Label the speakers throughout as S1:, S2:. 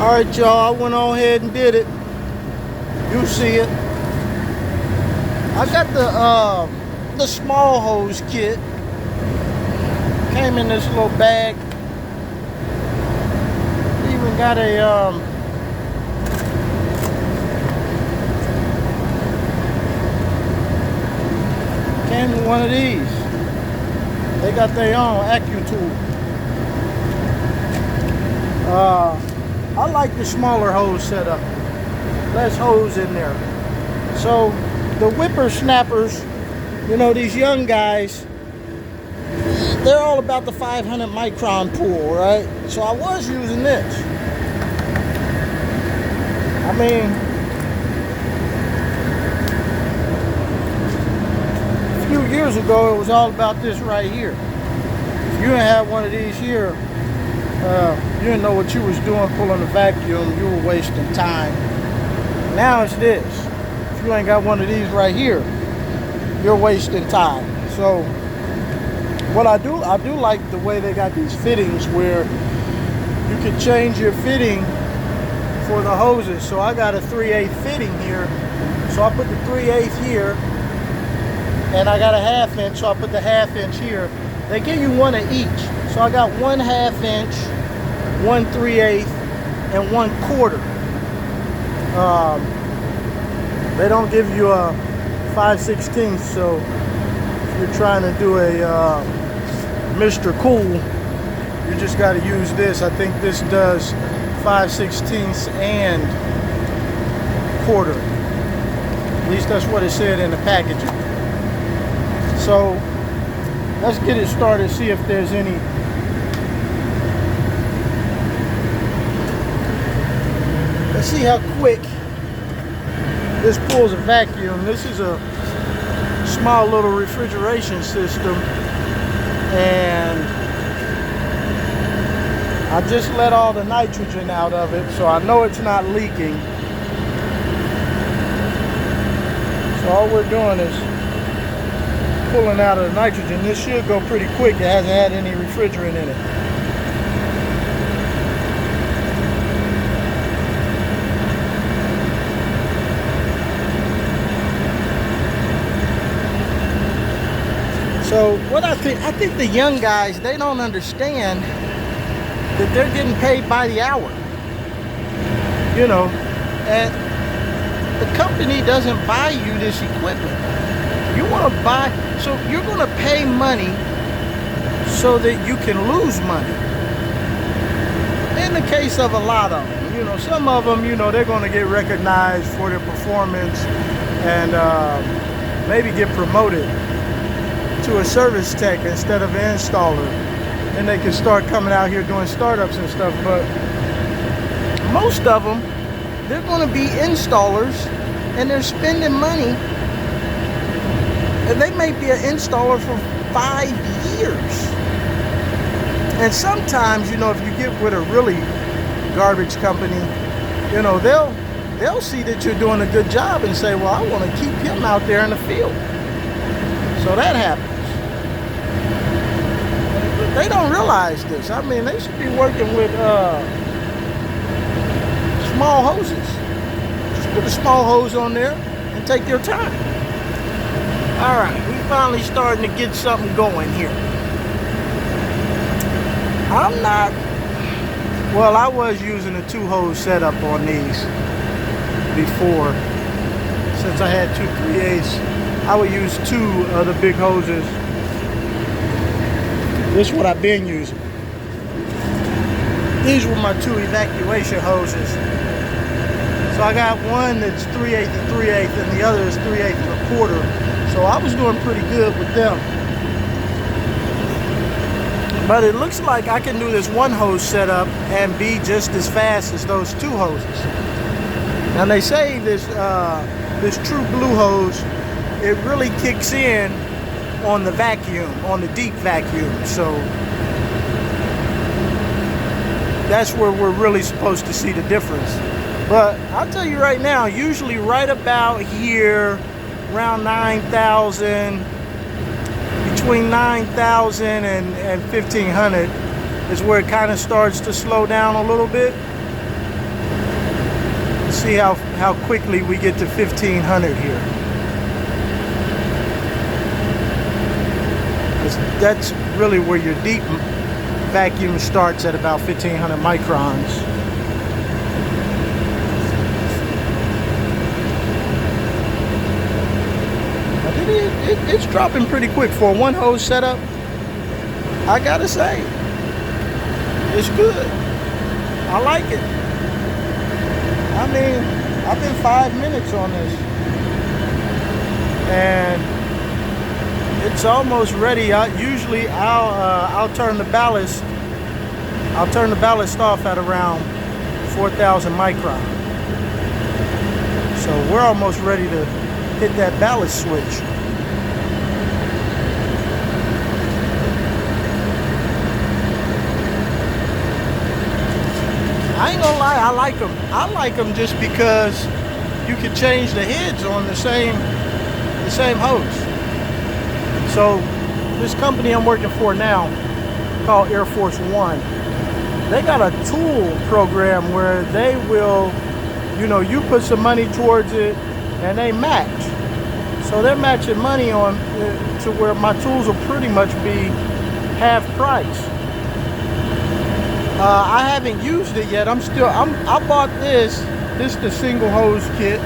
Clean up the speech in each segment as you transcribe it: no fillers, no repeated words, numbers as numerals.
S1: Alright, y'all, I went on ahead and did it. You see it. I got the small hose kit. Came in this little bag. Even got a came with one of these. They got their own AccuTool. I like the smaller hose setup. Less hose in there. So the whippersnappers, you know, these young guys, they're all about the 500 micron pool, right? So I was using this. I mean, a few years ago, it was all about this right here. If you didn't have one of these here, you didn't know what you was doing pulling a vacuum. You were wasting time. Now it's this. If you ain't got one of these right here, you're wasting time. So what I do like the way they got these fittings where you can change your fitting for the hoses. So I got a 3/8 fitting here. So I put the 3/8 here, and I got a 1/2 inch, so I put the 1/2 inch here. They give you one of each. So I got 1/2 inch, 1 3/8, and 1/4. They don't give you a 5/16, so if you're trying to do a Mr. Cool, you just got to use this. I think this does 5/16 and 1/4. At least that's what it said in the packaging. So let's get it started, see if there's any. Let's see how quick this pulls a vacuum. This is a small little refrigeration system, and I just let all the nitrogen out of it, so I know it's not leaking. So all we're doing is pulling out of the nitrogen. This should go pretty quick. It hasn't had any refrigerant in it. So what I think the young guys, they don't understand that they're getting paid by the hour. You know, and the company doesn't buy you this equipment. You want to buy, so you're going to pay money so that you can lose money. In the case of a lot of them, you know, some of them, you know, they're going to get recognized for their performance and maybe get promoted to a service tech instead of an installer. And they can start coming out here doing startups and stuff. But most of them, they're going to be installers and they're spending money. And they may be an installer for 5 years. And sometimes, you know, if you get with a really garbage company, you know, they'll see that you're doing a good job and say, well, I want to keep him out there in the field. So that happens. They don't realize this. I mean, they should be working with small hoses. Just put a small hose on there and take your time. All right, we finally starting to get something going here. I was using a 2-hose setup on these before. Since I had 2 3/8s, I would use 2 of the big hoses. This is what I've been using. These were my 2 evacuation hoses. So I got one that's 3/8 and 3/8, and the other is 3/8 and 1/4. So I was doing pretty good with them. But it looks like I can do this 1 hose setup and be just as fast as those 2 hoses. Now they say this True Blue hose, it really kicks in on the vacuum, on the deep vacuum. So that's where we're really supposed to see the difference. But I'll tell you right now, usually right about here, around 9,000, between 9,000 and 1,500 is where it kind of starts to slow down a little bit. Let's see how quickly we get to 1500 here. That's really where your deep vacuum starts, at about 1500 microns. It's dropping pretty quick for a one hose setup. I gotta say, it's good. I like it. I mean, I've been 5 minutes on this, and it's almost ready. Usually I'll turn the ballast. I'll turn the ballast off at around 4,000 micron. So we're almost ready to hit that ballast switch. I ain't gonna lie, I like them. I like them just because you can change the heads on the same hose. So this company I'm working for now, called Air Force One, they got a tool program where they will, you put some money towards it and they match. So they're matching money on to where my tools will pretty much be half price. I haven't used it yet. I bought this the single hose kit,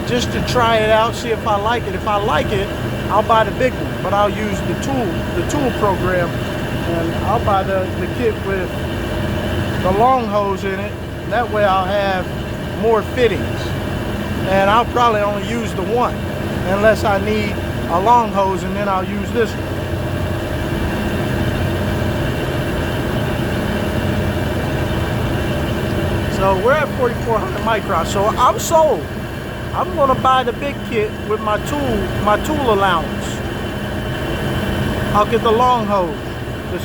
S1: just to try it out, see if I like it. If I like it, I'll buy the big one, but I'll use the tool program, and I'll buy the kit with the long hose in it. That way I'll have more fittings, and I'll probably only use the one, unless I need a long hose, and then I'll use this one. So we're at 4,400 microns, so I'm sold. I'm gonna buy the big kit with my tool allowance. I'll get the long hose, a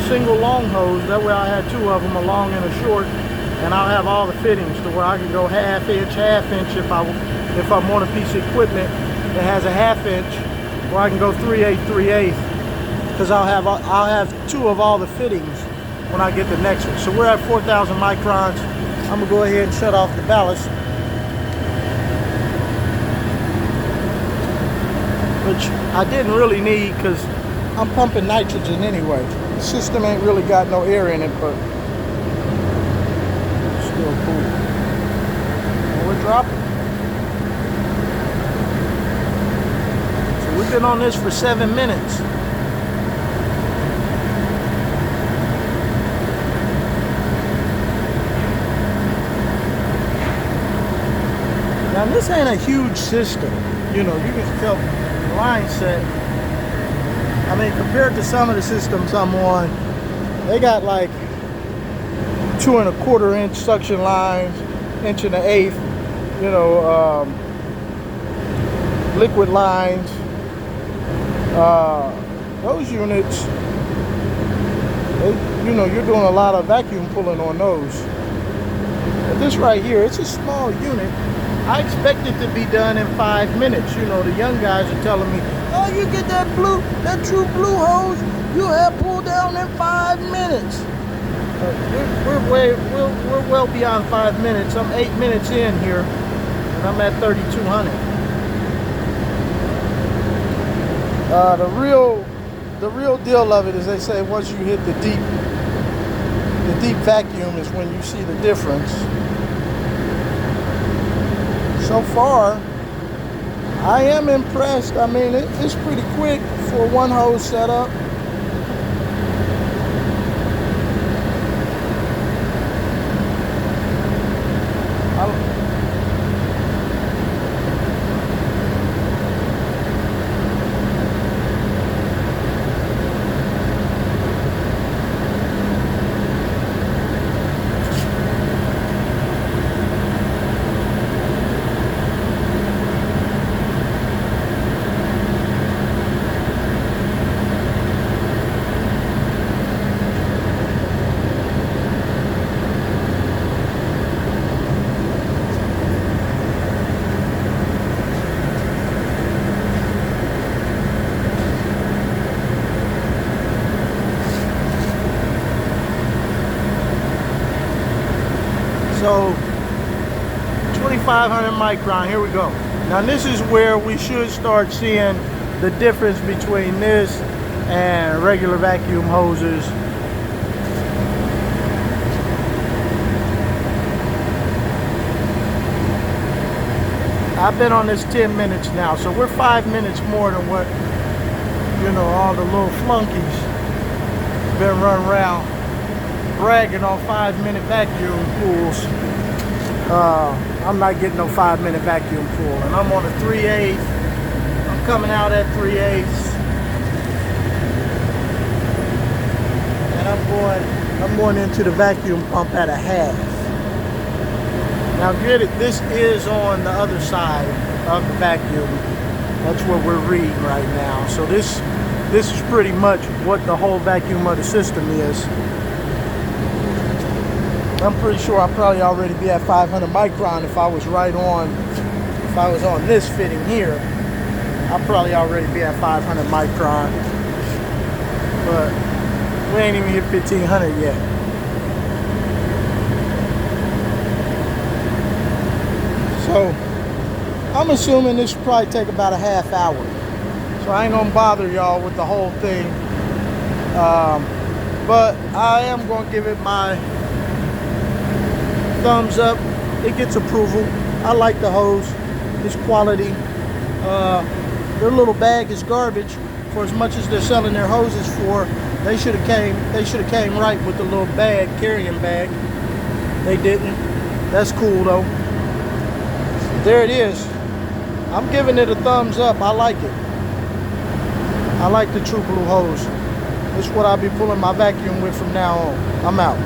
S1: single long hose. That way I have two of them, a long and a short, and I'll have all the fittings to where I can go half inch if I want a piece of equipment that has a half inch, or I can go 3/8, because I'll have two of all the fittings when I get the next one. So we're at 4,000 microns. I'm gonna go ahead and shut off the ballast, which I didn't really need because I'm pumping nitrogen anyway. The system ain't really got no air in it, but it's still cool. And we're dropping. So we've been on this for 7 minutes. Now this ain't a huge system, you can tell the line set. I mean, compared to some of the systems I'm on, they got like 2 1/4 inch suction lines, 1 1/8 liquid lines. Those units, you're doing a lot of vacuum pulling on those. But this right here, it's a small unit. I expect it to be done in 5 minutes. The young guys are telling me, oh, you get that true blue hose, you have pulled down in 5 minutes. We're well beyond 5 minutes. I'm 8 minutes in here, and I'm at 3,200. The real deal of it is, they say once you hit the deep vacuum is when you see the difference. So far, I am impressed. I mean, it's pretty quick for a one hose setup. So 2500 micron. Here we go. Now this is where we should start seeing the difference between this and regular vacuum hoses. I've been on this 10 minutes now, so we're 5 minutes more than what, you know, all the little flunkies been running around bragging on 5-minute vacuum pools. I'm not getting no 5-minute vacuum pool, and I'm on a 3/8. I'm coming out at 3/8, and I'm going into the vacuum pump at a half. Now get it, this is on the other side of the vacuum. That's what we're reading right now. So this is pretty much what the whole vacuum of the system is. I'm pretty sure I'd probably already be at 500 micron if I was on this fitting here. I'd probably already be at 500 micron. But we ain't even hit 1500 yet. So I'm assuming this will probably take about a half hour. So I ain't gonna bother y'all with the whole thing. But I am gonna give it my thumbs up. It gets approval. I like the hose. It's quality. Their little bag is garbage. For as much as they're selling their hoses for, they should have came right with the little bag, carrying bag. They didn't. That's cool though. There it is. I'm giving it a thumbs up. I like it. I like the True Blue hose. It's what I'll be pulling my vacuum with from now on. I'm out.